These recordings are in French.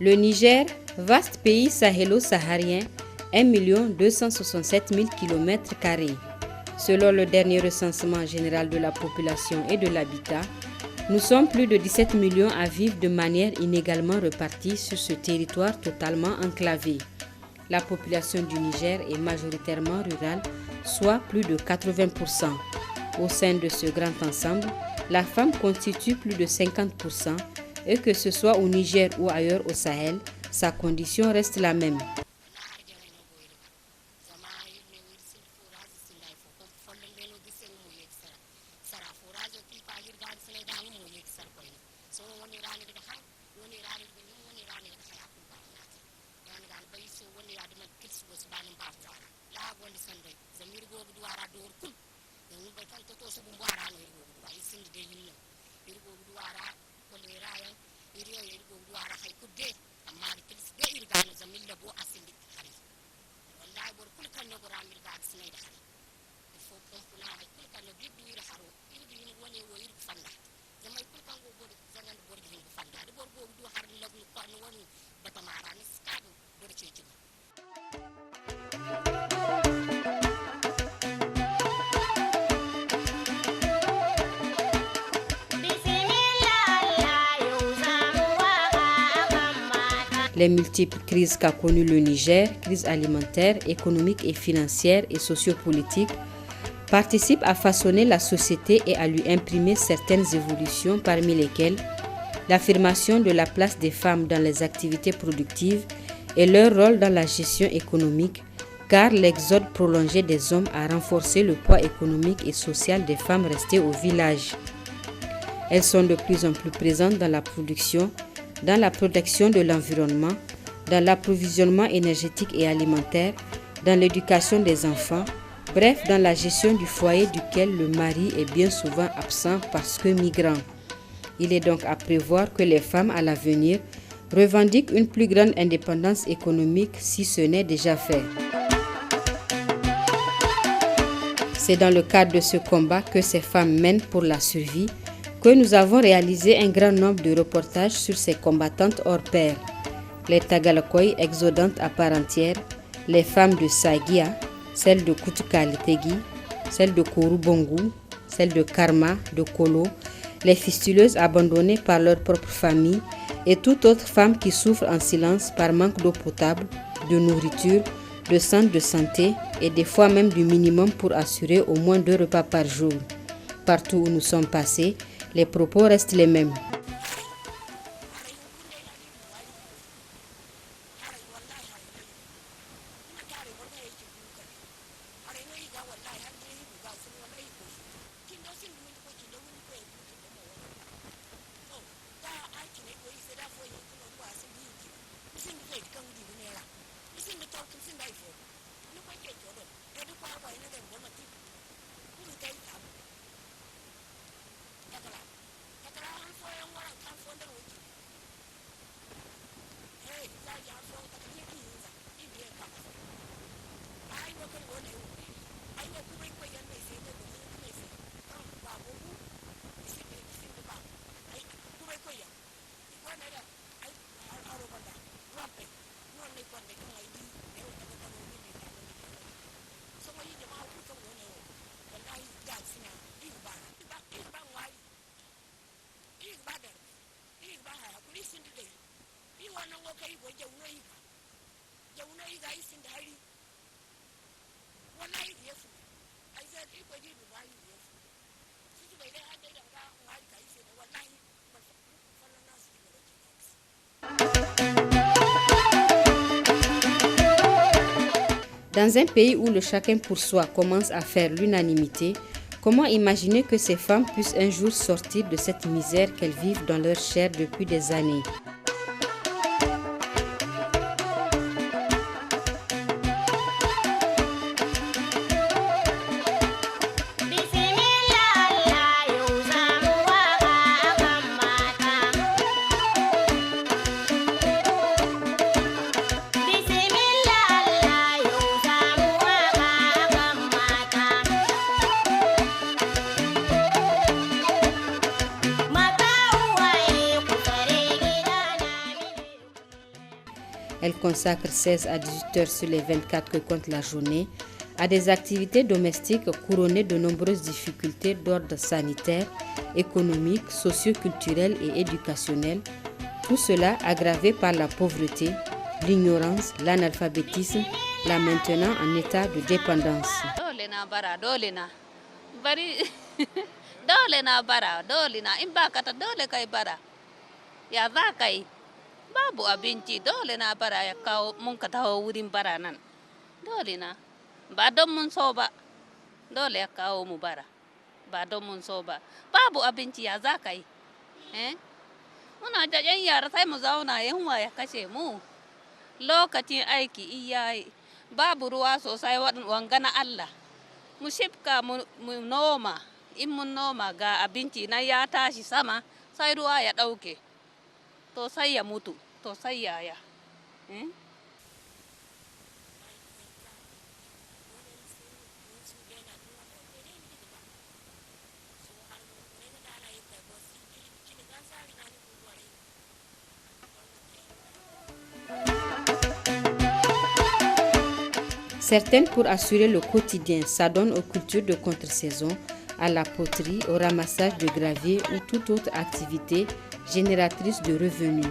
Le Niger, vaste pays sahélo-saharien, 1 267 000 km². Selon le dernier recensement général de la population et de l'habitat, nous sommes plus de 17 millions à vivre de manière inégalement repartie sur ce territoire totalement enclavé. La population du Niger est majoritairement rurale, soit plus de 80%. Au sein de ce grand ensemble, la femme constitue plus de 50%, et que ce soit au Niger ou ailleurs au Sahel, sa condition reste la même. Les multiples crises qu'a connues le Niger, crise alimentaire, économique et financière et sociopolitique, participent à façonner la société et à lui imprimer certaines évolutions, parmi lesquelles l'affirmation de la place des femmes dans les activités productives et leur rôle dans la gestion économique, car l'exode prolongé des hommes a renforcé le poids économique et social des femmes restées au village. Elles sont de plus en plus présentes dans la production, dans la protection de l'environnement, dans l'approvisionnement énergétique et alimentaire, dans l'éducation des enfants, bref, dans la gestion du foyer duquel le mari est bien souvent absent parce que migrant. Il est donc à prévoir que les femmes à l'avenir revendiquent une plus grande indépendance économique si ce n'est déjà fait. C'est dans le cadre de ce combat que ces femmes mènent pour la survie que nous avons réalisé un grand nombre de reportages sur ces combattantes hors pair. Les Tagalakoi exodantes à part entière, les femmes de Sagia, celles de Kutukalitegi, celles de Korubongu, celles de Karma, de Kolo, les fistuleuses abandonnées par leur propre famille et toute autre femme qui souffre en silence par manque d'eau potable, de nourriture, de centres de santé et des fois même du minimum pour assurer au moins 2 repas par jour. Partout où nous sommes passés, les propos restent les mêmes. Dans un pays où le chacun pour soi commence à faire l'unanimité, comment imaginer que ces femmes puissent un jour sortir de cette misère qu'elles vivent dans leur chair depuis des années ? Elle consacre 16 à 18 heures sur les 24 que compte la journée à des activités domestiques couronnées de nombreuses difficultés d'ordre sanitaire, économique, socio-culturel et éducationnel. Tout cela aggravé par la pauvreté, l'ignorance, l'analphabétisme, la maintenant en état de dépendance. Babu abinci dole na bara ya kawo mun ka taho wurin bara nan dole na ba don mun so ba dole ya kawo mu bara ba don mun so ba babu abinci ya za ka yi muna da yan yara sai mu zauna yunwa ya kashe mu lokacin aiki iyayi babu ruwa sosai wanga na Allah mu shifka mu noma in mun noma ga abinci na ya tashi sama sai ruwa ya dauke to sai ya mutu to sai yaya Certaines, pour assurer le quotidien, s'adonnent aux cultures de contre-saison, à la poterie, au ramassage de gravier ou toute autre activité génératrice de revenus.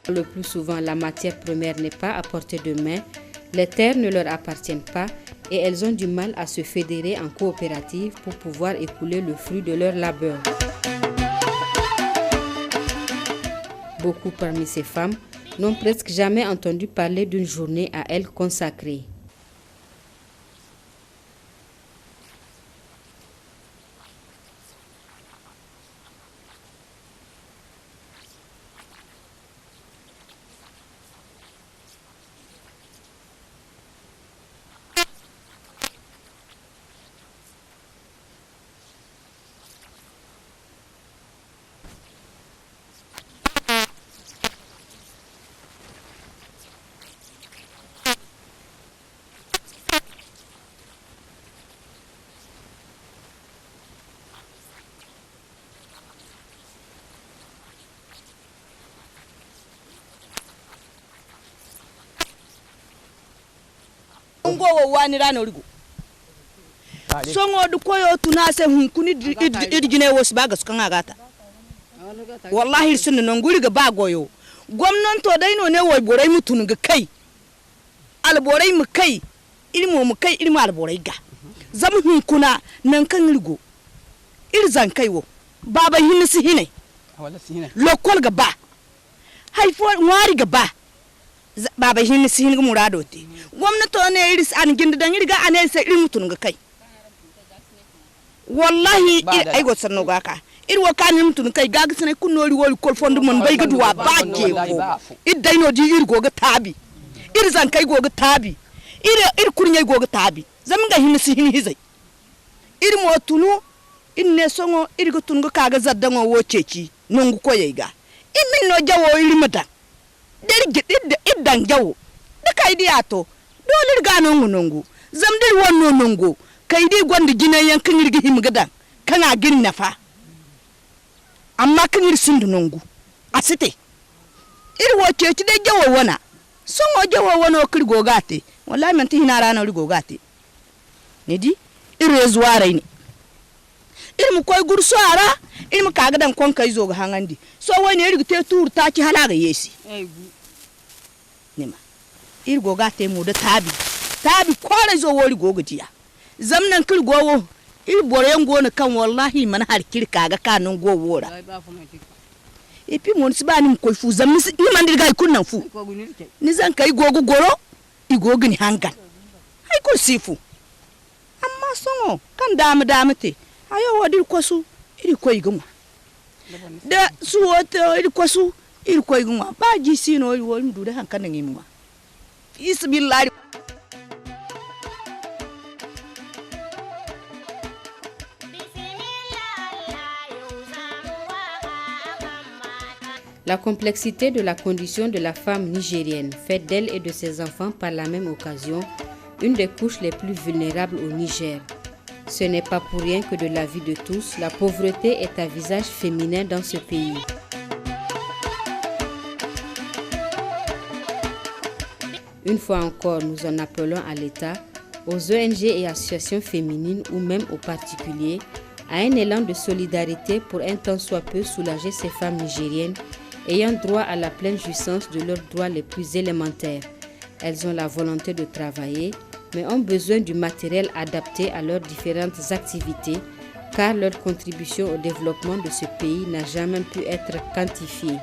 Le plus souvent, la matière première n'est pas à portée de main, les terres ne leur appartiennent pas et elles ont du mal à se fédérer en coopérative pour pouvoir écouler le fruit de leur labeur. Beaucoup parmi ces femmes n'ont presque jamais entendu parler d'une journée à elles consacrée. Ngo wani rano rigo songo du koyo tunase hunkuni idjine wos baga sukan agata wallahi sun non guri ga bagoyo gwamnan to dai no ne woy borai mutun ga kai alborai mu kai ilmu mu kai ilmu alborai ga zam hunkuna nan kan rigo irzan kai wo baba hinsi hine lokol ga ba haifo ngwari ga ba baba hinsi hin ga murado te gwamnati ne iris an ginda dan riga ane sai ilmu tun ga kai wallahi ai go sanno ga ka irwo kanin mutun kai gaga sene kunnori wol kol fondu mon bay ga duwa baake ko idday no di irgo ga tabi irzan kai go ga tabi ir kurnyai go ga tabi zamga hinsi hin hizai irmo tunu inne songo irgo tun ga kaga zaddango wo ceci nongu ko yega imin no jawo irimata der iddan jawo da kai di ato dole ga nongu zamdir wonno nongu kai di gonda gine yankin irgi himgadan kana gin nafa amma kan ir sundu nongu asite irwo ceci de jawo wana songo jawo wana kirgo gate wallahi man tin rana rigo gate ne di ire zuwa raini ilmu koy gurso ara ilmu kaga dan kon kai zo ga hangandi so wani irgi te tur ta ci halaga yesi nima irgo gate mu da tabi kore zo wori gogo jiya zamnan kul gowo il boren gona kan wallahi man har kirka ga kanon gowora e pi mon sibani ko fu zamni ni man dirga kunnan fu ni zan kai gogo goro i gogo ni hangan ai ko sifu amma songo kan dama te ayo wadi ko su iri ko iguma da su woto iri ko su iri ko iguma ba ji sino iri wol ndu da hankan ngimwa isbillahi. La complexité de la condition de la femme nigérienne fait d'elle et de ses enfants par la même occasion une des couches les plus vulnérables au Niger. Ce n'est pas pour rien que de la vie de tous, la pauvreté est à visage féminin dans ce pays. Une fois encore, nous en appelons à l'État, aux ONG et associations féminines ou même aux particuliers, à un élan de solidarité pour un temps soit peu soulager ces femmes nigériennes ayant droit à la pleine jouissance de leurs droits les plus élémentaires. Elles ont la volonté de travailler, mais ont besoin du matériel adapté à leurs différentes activités, car leur contribution au développement de ce pays n'a jamais pu être quantifiée.